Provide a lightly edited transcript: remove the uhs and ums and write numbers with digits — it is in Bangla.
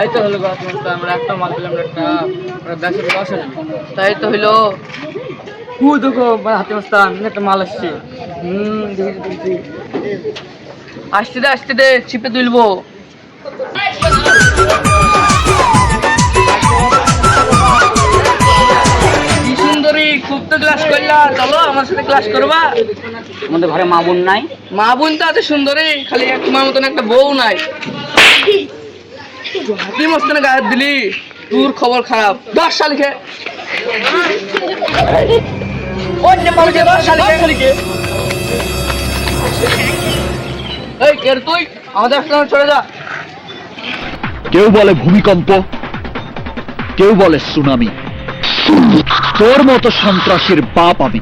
তাই তো হলো আমরা একটা মাল পেলাম একটা ব্যাংকের লস হলো। তাই তো হইলো দেখো হাতে মাস্তান একটা মাল আসছে। দেখি আসতে দে চিপে তুলবো। কি সুন্দরী, খুব তো ক্লাস করলা, চলো আমার সাথে ক্লাস করবা। আমাদের ঘরে মা বোন নাই। মা বোন তো আছে সুন্দরী, খালি এক তোমার মতন একটা বউ নাই। হাতি মস্তানে গায়ে দিলি, তোর খবর খারাপ। 10 শালিকে এই কে তুই? আমাদের সাথে চলে যা। কেউ বলে ভূমিকম্প, কেউ বলে সুনামি, তোর মতো সন্ত্রাসীর বাপ আমি।